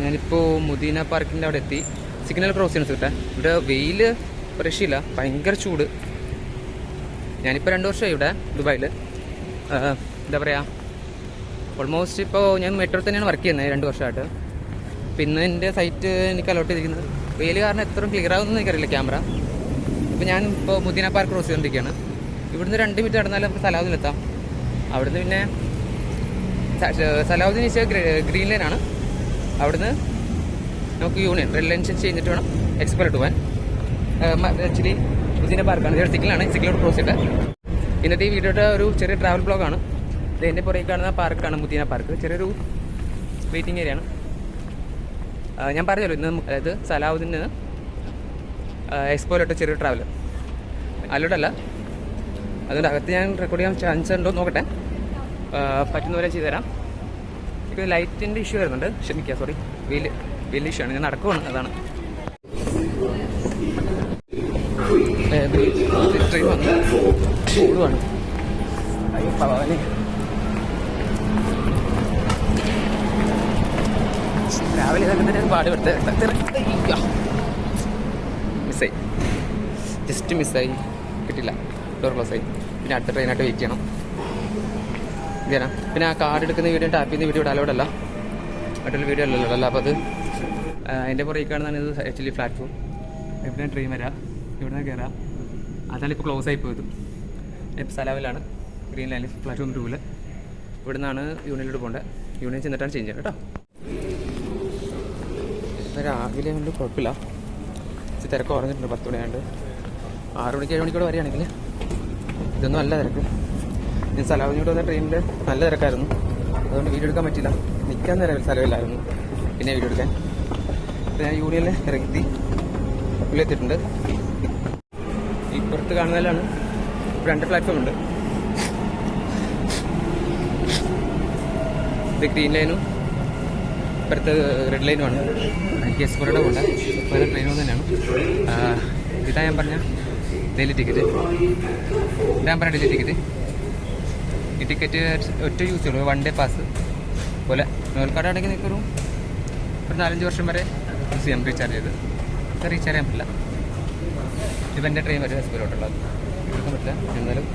ഞാനിപ്പോൾ മുദീന പാർക്കിൻ്റെ അവിടെ എത്തി. സിഗ്നൽ ക്രോസ് ചെയ്യണം കിട്ടാൻ. ഇവിടെ വെയിൽ രക്ഷയില്ല, ഭയങ്കര ചൂട്. ഞാനിപ്പോൾ 2 വർഷമായി ഇവിടെ ദുബായിൽ. എന്താ പറയുക, ഓൾമോസ്റ്റ് ഇപ്പോൾ ഞാൻ മെട്രോ തന്നെയാണ് വർക്ക് ചെയ്യുന്നത് 2 വർഷമായിട്ട്. പിന്നെ എൻ്റെ സൈറ്റ് എനിക്ക് അലോട്ട് ചെയ്തിരിക്കുന്നത് വെയിൽ കാരണം എത്രയും ക്ലിയർ ആകുമെന്ന് എനിക്കറിയില്ല ക്യാമറ. ഇപ്പോൾ ഞാൻ ഇപ്പോൾ മുദീന പാർക്ക് ക്രോസ് ചെയ്തുകൊണ്ടിരിക്കുകയാണ്. ഇവിടുന്ന് 2 മിനിറ്റ് നടന്നാലും നമുക്ക് സലാഹുദ്ദീനിലെത്താം. അവിടുന്ന് പിന്നെ സലാഹുദ്ദീൻ ഈസ് ഗ്രീൻ ലൈനാണ്. അവിടുന്ന് നമുക്ക് യൂണിയൻ റെഡ് ലൈൻ കഴിഞ്ഞിട്ട് വേണം എക്സ്പോലോട്ട് പോകാൻ. ആക്ച്വലി മുദീന പാർക്കാണ്, ഇത് സിഗ്നലാണ്. സിഗ്നലോട് ക്രോസ് ചെയ്തിട്ട് ഇന്നത്തെ ഈ വീഡിയോയുടെ ഒരു ചെറിയ ട്രാവൽ ബ്ലോഗാണ്. ഇത് എൻ്റെ പുറകെ കാണുന്ന പാർക്കാണ് മുദീന പാർക്ക്. ചെറിയൊരു വെയിറ്റിംഗ് ഏരിയയാണ്. ഞാൻ പറഞ്ഞല്ലോ ഇന്ന് അതായത് സലാഹുദ്ദീന് എക്സ്പോയിലോട്ട് ചെറിയൊരു ട്രാവൽ അല്ലോട്ടല്ല. അതുകൊണ്ട് അകത്ത് ഞാൻ റെക്കോർഡ് ചെയ്യാൻ ചാൻസ് ഉണ്ടോ നോക്കട്ടെ. പറ്റുന്ന പോലെ ചെയ്തുതരാം. ഇപ്പോൾ ലൈറ്റിൻ്റെ ഇഷ്യൂ വരുന്നുണ്ട്, ക്ഷമിക്കുക, സോറി. വലിയ ഇഷ്യൂ ആണ്, ഞാൻ നടക്കുവാണ്, അതാണ്. ട്രെയിൻ വന്നു ഓടുവാണ്. അയ്യോ പവാനെ, രാവിലെ ഇതൊക്കെ പാടുപെടുത്ത് മിസ്സായി, ജസ്റ്റ് മിസ്സായി, കിട്ടില്ല. ഡോർ ക്ലോസ് ആയി. പിന്നെ അടുത്ത ട്രെയിനായിട്ട് വെയിറ്റ് ചെയ്യണം. ഇങ്ങനെ പിന്നെ ആ കാർഡ് എടുക്കുന്ന വീഡിയോ ടാപ്പ് ചെയ്യുന്ന വീഡിയോ അലോഡല്ല, മറ്റുള്ള വീഡിയോ അല്ലല്ലോ. അപ്പോൾ അത് എൻ്റെ പുറകെ കാണുന്നതാണ്. ഇത് ആക്ച്വലി പ്ലാറ്റ്ഫോം. ഇവിടെ ട്രെയിൻ വരാം, ഇവിടെ നിന്ന് കയറാം. അതാണ് ഇപ്പോൾ ക്ലോസ് ആയി പോയത്. ഇപ്പോൾ സലാവിലാണ്, ഗ്രീൻ ലൈനിൽ പ്ലാറ്റ്ഫോം 2. ഇവിടെ നിന്നാണ് യൂണിയനിലോട്ട് പോകേണ്ടത്. യൂണിയൻ ചെന്നിട്ടാണ് ചേഞ്ച് ചെയ്യുന്നത് കേട്ടോ. ഇപ്പോൾ രാവിലെ കൊണ്ട് കുഴപ്പമില്ല, തിരക്ക് കുറഞ്ഞിട്ടുണ്ട്. 10 മണിയാണ്ട് 6 മണിക്ക് 7 മണിക്കൂടെ വരികയാണെങ്കിൽ ഇതൊന്നും നല്ല തിരക്ക്. ഞാൻ സലാവിനോട് വന്ന ട്രെയിനിൽ നല്ല തിരക്കായിരുന്നു. അതുകൊണ്ട് വീഡിയോ എടുക്കാൻ പറ്റില്ല, നിൽക്കാൻ നേരം സ്ഥലമില്ലായിരുന്നു പിന്നെ വീഡിയോ എടുക്കാൻ. അപ്പോൾ ഞാൻ യൂണിയനിൽ ഇറങ്ങി ഉള്ളിലെത്തിയിട്ടുണ്ട്. ഇപ്പുറത്ത് കാണുന്നതിലാണ് 2 പ്ലാറ്റ്ഫോം ഉണ്ട്. ഇത് ഗ്രീൻ ലൈനും ഇപ്പുറത്ത് റെഡ് ലൈനുമാണ്. എനിക്ക് എക്സ്പോർട്ടോടെ പോകണ്ട, വേറെ ട്രെയിനും തന്നെയാണ്. ഇതാ ഞാൻ പറഞ്ഞ ഡെയിലി ടിക്കറ്റ്. Daily ticket. ഈ ടിക്കറ്റ് ഒറ്റ യൂസ് ചെയ്യുള്ളൂ, 1 ഡേ പാസ് പോലെ. നോൽക്കാട് ആണെങ്കിൽ നിൽക്കൊരു 4-5 വർഷം വരെ യൂസ് ചെയ്യാം റീചാർജ് ചെയ്ത്. ഇത് റീചാർജ് ചെയ്യാൻ പറ്റില്ല. ഇപ്പം എൻ്റെ ട്രെയിൻ വരും എക്സ്പോയിലോട്ടുള്ളത്, എടുക്കാൻ പറ്റില്ല. എന്നാലും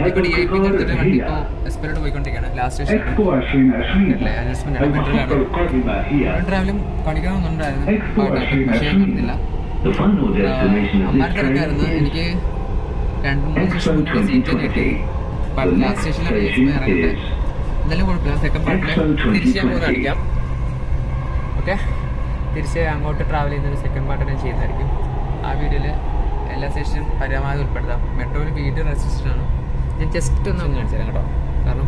ഇപ്പോൾ DIP എടുത്തിട്ട് വണ്ടി ഇപ്പോൾ എക്സ്പോയിലോട്ട് പോയിക്കൊണ്ടിരിക്കുകയാണ്. ലാസ്റ്റ് സ്റ്റേഷൻ അല്ലേ, അഡ്ജസ്റ്റ്മെൻ്റ് ആണ്. ട്രാവലും കാണിക്കണമെന്നുണ്ടായിരുന്നു, പക്ഷേ ഞാൻ കാണുന്നില്ല. അമ്മാരുടെ തിരക്കായിരുന്നു. എനിക്ക് 2-3 സ്റ്റേഷൻ മുന്നേ സീറ്റ് കിട്ടി. ലാസ്റ്റ് സ്റ്റേഷനിലാണ് ഇറങ്ങിയിട്ട്. എന്തായാലും കുഴപ്പമില്ല. സെക്കൻഡ് പാർട്ടിൽ തിരിച്ച് ഞാൻ പോയി കാണിക്കാം. ഓക്കെ, തിരിച്ച് അങ്ങോട്ട് ട്രാവൽ ചെയ്യുന്നൊരു സെക്കൻഡ് പാർട്ട് ഞാൻ ചെയ്യുന്നതായിരിക്കും. ആ വീഡിയോയിൽ എല്ലാ സ്റ്റേഷനും പരമാവധി ഉൾപ്പെടുത്താം. മെട്രോയിൽ വീഡിയോ റെസ്ട്രിക്ഷനാണ്. ഞാൻ ജസ്റ്റ് ഒന്ന് കാണിച്ചു തരാം കേട്ടോ, കാരണം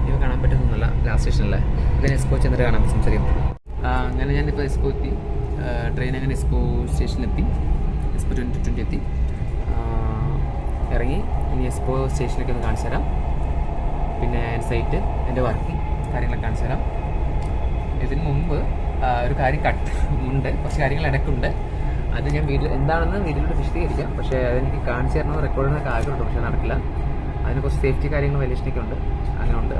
ഇവ കാണാൻ പറ്റുന്നൊന്നുമില്ല. ലാസ്റ്റ് സ്റ്റേഷനല്ലേ, ഇതിന് എക്സ്പോ ചെന്നിട്ട് കാണാൻ സംസാരിക്കും. അങ്ങനെ ഞാനിപ്പോൾ എക്സ്പോ എത്തി. ട്രെയിൻ അങ്ങനെ എക്സ്പോ സ്റ്റേഷനിലെത്തി. എക്സ്പോ 2020 എത്തി. ഇറങ്ങി ഇനി എക്സ്പോ സ്റ്റേഷനിലേക്ക് ഒന്ന് കാണിച്ചു തരാം. പിന്നെ സൈറ്റ്, എൻ്റെ വർക്കിംഗ് കാര്യങ്ങളൊക്കെ കാണിച്ചു തരാം. ഇതിന് മുമ്പ് ഒരു കാര്യം ഉണ്ട്, കുറച്ച് കാര്യങ്ങൾ ഇടയ്ക്കുണ്ട്. അത് ഞാൻ എന്താണെന്ന് വീഡിയോയിലൂടെ വിശദീകരിക്കാം. പക്ഷേ അതെനിക്ക് കാണിച്ചു തരണം, റെക്കോർഡ് ചെയ്യുന്നൊക്കെ ആഗ്രഹമുണ്ട്, പക്ഷേ നടക്കില്ല. അതിന് കുറച്ച് സേഫ്റ്റി കാര്യങ്ങൾ വലിയ ഇഷ്ടമൊക്കെ ഉണ്ട്. അങ്ങനെ ഉണ്ട്.